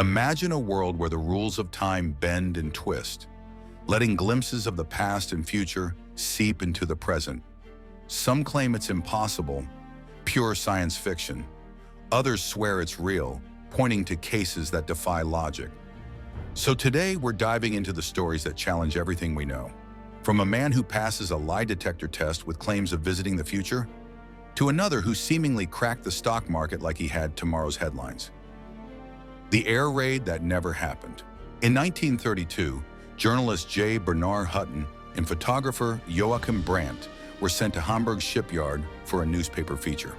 Imagine a world where the rules of time bend and twist, letting glimpses of the past and future seep into the present. Some claim it's impossible, pure science fiction. Others swear it's real, pointing to cases that defy logic. So today, we're diving into the stories that challenge everything we know. From a man who passes a lie detector test with claims of visiting the future, to another who seemingly cracked the stock market like he had tomorrow's headlines. The air raid that never happened. In 1932, journalist J. Bernard Hutton and photographer Joachim Brandt were sent to Hamburg's shipyard for a newspaper feature.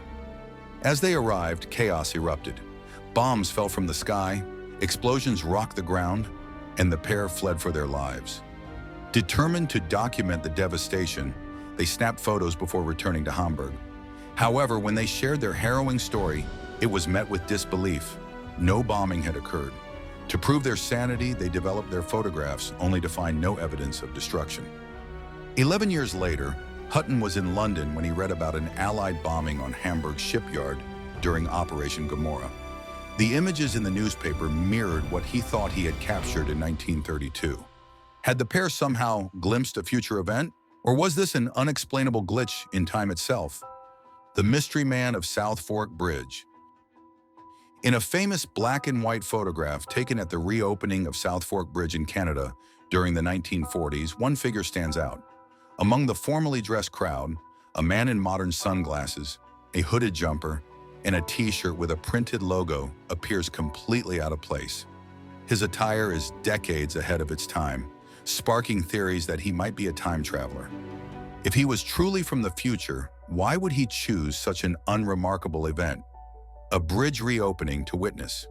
As they arrived, chaos erupted. Bombs fell from the sky, explosions rocked the ground, and the pair fled for their lives. Determined to document the devastation, they snapped photos before returning to Hamburg. However, when they shared their harrowing story, it was met with disbelief. No bombing had occurred. To prove their sanity, they developed their photographs, only to find no evidence of destruction. 11 years later, Hutton was in London when he read about an Allied bombing on Hamburg's shipyard during Operation Gomorrah. The images in the newspaper mirrored what he thought he had captured in 1932. Had the pair somehow glimpsed a future event, or was this an unexplainable glitch in time itself? The mystery man of South Fork Bridge. In a famous black and white photograph taken at the reopening of South Fork Bridge in Canada during the 1940s, one figure stands out. Among the formally dressed crowd, a man in modern sunglasses, a hooded jumper, and a t-shirt with a printed logo appears completely out of place. His attire is decades ahead of its time, sparking theories that he might be a time traveler. If he was truly from the future, why would he choose such an unremarkable event? A bridge reopening to witness.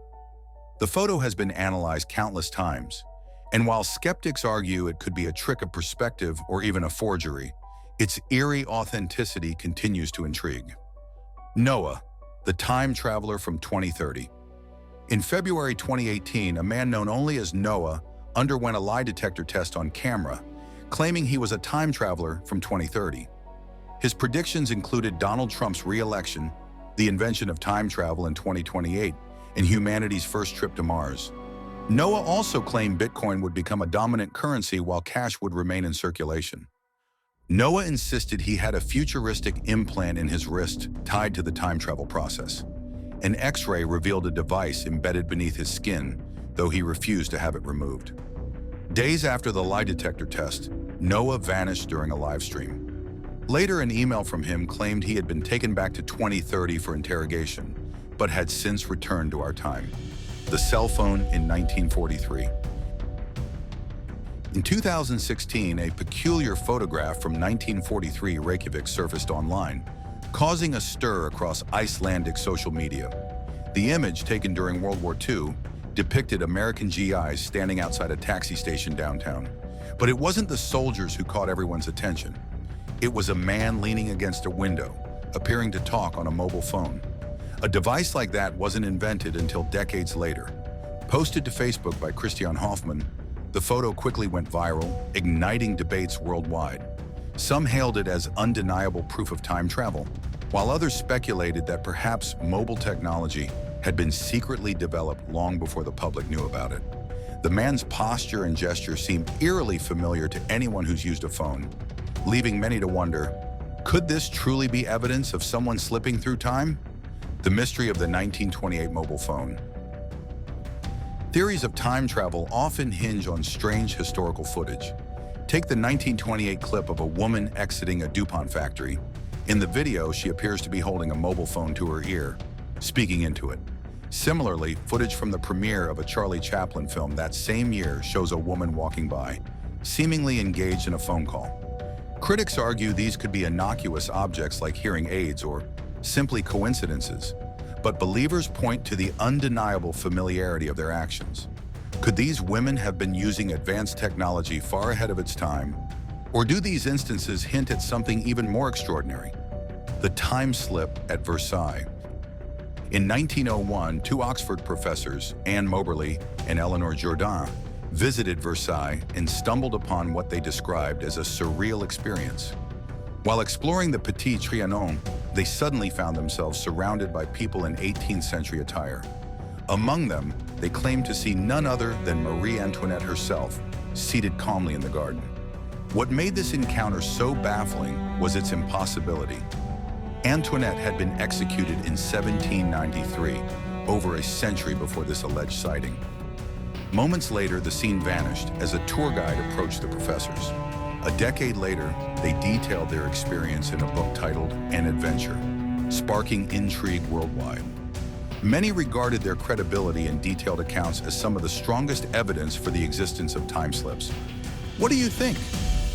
The photo has been analyzed countless times, and while skeptics argue it could be a trick of perspective or even a forgery, its eerie authenticity continues to intrigue. Noah, the time traveler from 2030. In February 2018, a man known only as Noah underwent a lie detector test on camera, claiming he was a time traveler from 2030. His predictions included Donald Trump's re-election, the invention of time travel in 2028, and humanity's first trip to Mars. Noah also claimed Bitcoin would become a dominant currency while cash would remain in circulation. Noah insisted he had a futuristic implant in his wrist tied to the time travel process. An X-ray revealed a device embedded beneath his skin, though he refused to have it removed. Days after the lie detector test, Noah vanished during a live stream. Later, an email from him claimed he had been taken back to 2030 for interrogation, but had since returned to our time. The cell phone in 1943. In 2016, a peculiar photograph from 1943 Reykjavik surfaced online, causing a stir across Icelandic social media. The image, taken during World War II, depicted American GIs standing outside a taxi station downtown. But it wasn't the soldiers who caught everyone's attention. It was a man leaning against a window, appearing to talk on a mobile phone. A device like that wasn't invented until decades later. Posted to Facebook by Christian Hoffman, the photo quickly went viral, igniting debates worldwide. Some hailed it as undeniable proof of time travel, while others speculated that perhaps mobile technology had been secretly developed long before the public knew about it. The man's posture and gesture seemed eerily familiar to anyone who's used a phone, leaving many to wonder, could this truly be evidence of someone slipping through time? The mystery of the 1928 mobile phone. Theories of time travel often hinge on strange historical footage. Take the 1928 clip of a woman exiting a DuPont factory. In the video, she appears to be holding a mobile phone to her ear, speaking into it. Similarly, footage from the premiere of a Charlie Chaplin film that same year shows a woman walking by, seemingly engaged in a phone call. Critics argue these could be innocuous objects like hearing aids or simply coincidences, but believers point to the undeniable familiarity of their actions. Could these women have been using advanced technology far ahead of its time? Or do these instances hint at something even more extraordinary? The time slip at Versailles. In 1901, two Oxford professors, Anne Moberly and Eleanor Jourdain, visited Versailles and stumbled upon what they described as a surreal experience. While exploring the Petit Trianon, they suddenly found themselves surrounded by people in 18th century attire. Among them, they claimed to see none other than Marie Antoinette herself, seated calmly in the garden. What made this encounter so baffling was its impossibility. Antoinette had been executed in 1793, over a century before this alleged sighting. Moments later, the scene vanished as a tour guide approached the professors. A decade later, they detailed their experience in a book titled An Adventure, sparking intrigue worldwide. Many regarded their credibility and detailed accounts as some of the strongest evidence for the existence of time slips. What do you think?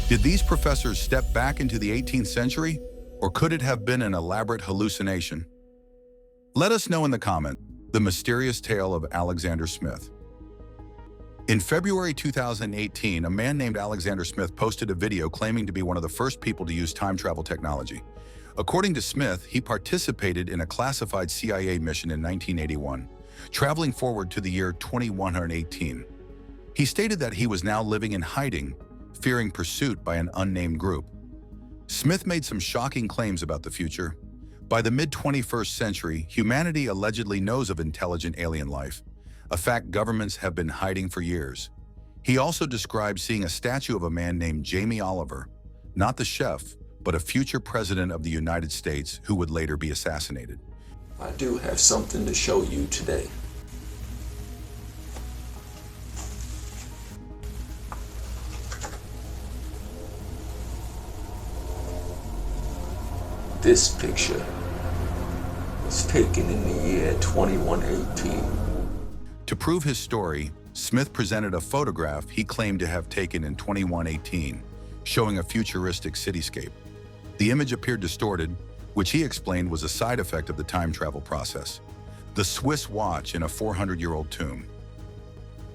Did these professors step back into the 18th century, or could it have been an elaborate hallucination? Let us know in the comments. The mysterious tale of Alexander Smith. In February 2018, a man named Alexander Smith posted a video claiming to be one of the first people to use time travel technology. According to Smith, he participated in a classified CIA mission in 1981, traveling forward to the year 2118. He stated that he was now living in hiding, fearing pursuit by an unnamed group. Smith made some shocking claims about the future. By the mid-21st century, humanity allegedly knows of intelligent alien life, a fact governments have been hiding for years. He also described seeing a statue of a man named Jamie Oliver, not the chef, but a future president of the United States who would later be assassinated. I do have something to show you today. This picture was taken in the year 2118. To prove his story, Smith presented a photograph he claimed to have taken in 2118, showing a futuristic cityscape. The image appeared distorted, which he explained was a side effect of the time travel process. The Swiss watch in a 400-year-old tomb.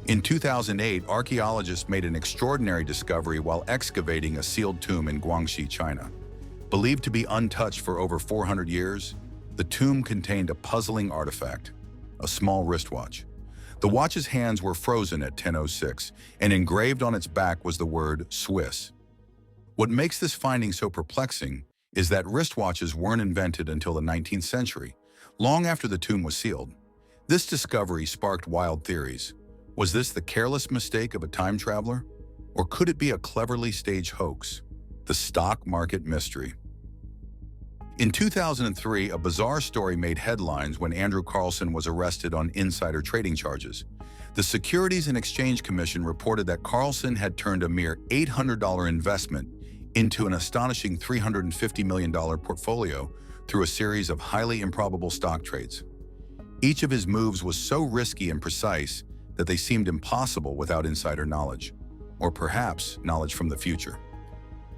In 2008, archaeologists made an extraordinary discovery while excavating a sealed tomb in Guangxi, China. Believed to be untouched for over 400 years, the tomb contained a puzzling artifact, a small wristwatch. The watch's hands were frozen at 10:06, and engraved on its back was the word Swiss. What makes this finding so perplexing is that wristwatches weren't invented until the 19th century, long after the tomb was sealed. This discovery sparked wild theories. Was this the careless mistake of a time traveler? Or could it be a cleverly staged hoax? The stock market mystery. In 2003, a bizarre story made headlines when Andrew Carlssin was arrested on insider trading charges. The Securities and Exchange Commission reported that Carlssin had turned a mere $800 investment into an astonishing $350 million portfolio through a series of highly improbable stock trades. Each of his moves was so risky and precise that they seemed impossible without insider knowledge, or perhaps knowledge from the future.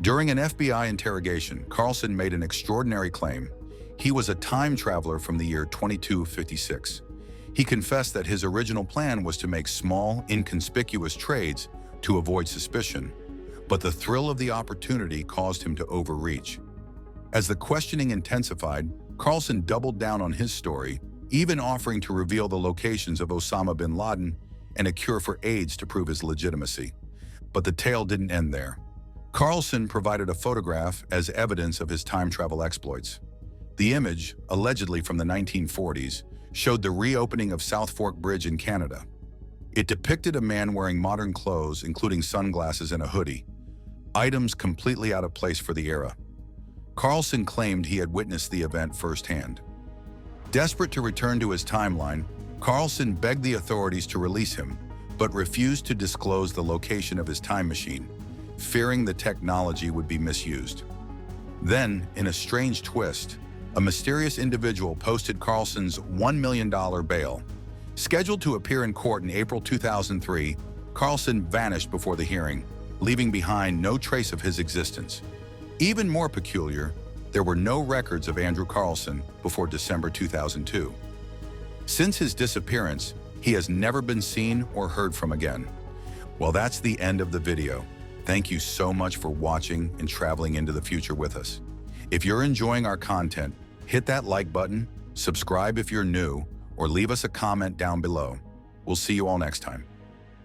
During an FBI interrogation, Carlssin made an extraordinary claim. He was a time traveler from the year 2256. He confessed that his original plan was to make small, inconspicuous trades to avoid suspicion, but the thrill of the opportunity caused him to overreach. As the questioning intensified, Carlssin doubled down on his story, even offering to reveal the locations of Osama bin Laden and a cure for AIDS to prove his legitimacy. But the tale didn't end there. Carlssin provided a photograph as evidence of his time travel exploits. The image, allegedly from the 1940s, showed the reopening of South Fork Bridge in Canada. It depicted a man wearing modern clothes, including sunglasses and a hoodie, items completely out of place for the era. Carlssin claimed he had witnessed the event firsthand. Desperate to return to his timeline, Carlssin begged the authorities to release him, but refused to disclose the location of his time machine, fearing the technology would be misused. Then, in a strange twist, a mysterious individual posted Carlssin's $1 million bail. Scheduled to appear in court in April 2003, Carlssin vanished before the hearing, leaving behind no trace of his existence. Even more peculiar, there were no records of Andrew Carlssin before December 2002. Since his disappearance, he has never been seen or heard from again. Well, that's the end of the video. Thank you so much for watching and traveling into the future with us. If you're enjoying our content, hit that like button, subscribe if you're new, or leave us a comment down below. We'll see you all next time.